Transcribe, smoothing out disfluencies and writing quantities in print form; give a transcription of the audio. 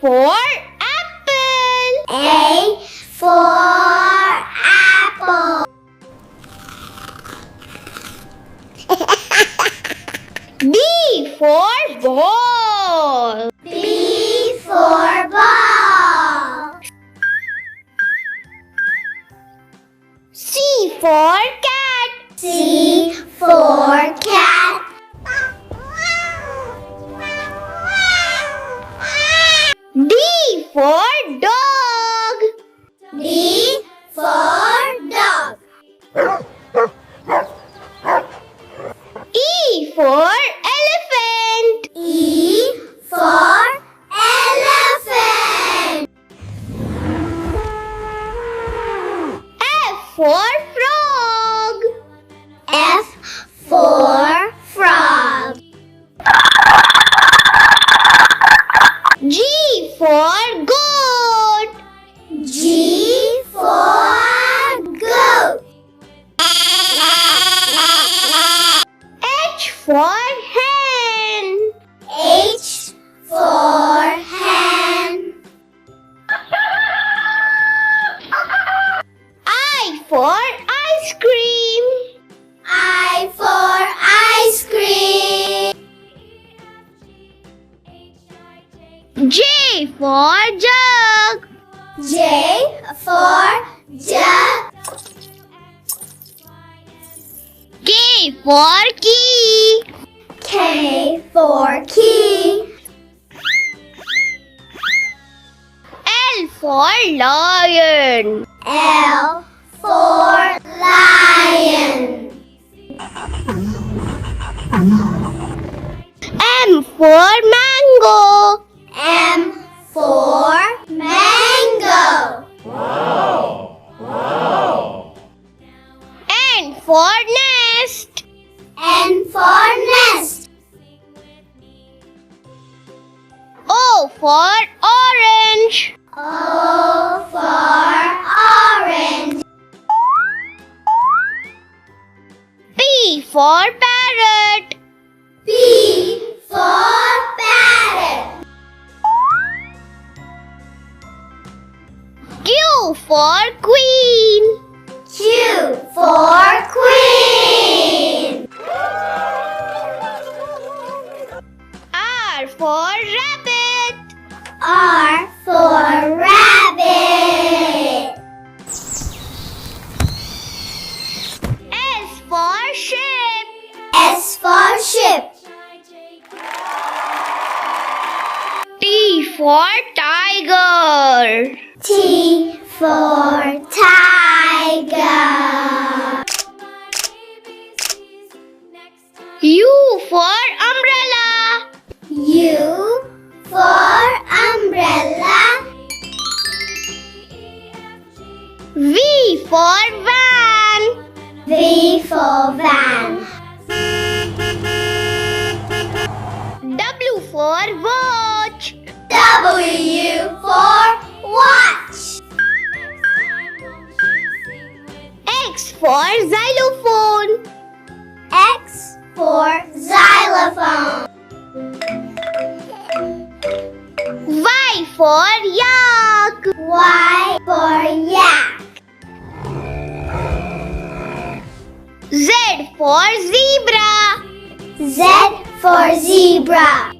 for apple. A for apple. B for ball. B for ball. C for cat. C for cat. D for dog. D for dog. E for elephant. E for elephant. F for frog. F for frog. G for goat. G for goat. H for hen. H for hen. I for ice cream. I for ice cream. J for jug. J for jug. K for key. K for key. L for lion. L for lion. M for mango. M for mango. N for nest. N for nest. O for orange. O for orange. P for parrot. P for parrot. Q for queen. Q for queen. R for rabbit. R for rabbit. S for ship. S for ship. T for tiger. T for tiger. U for umbrella. U for umbrella. V for van. V for van. W for watch. W for watch. X for xylophone. X for xylophone. Y for yak. Y for yak. Z for zebra. Z for zebra.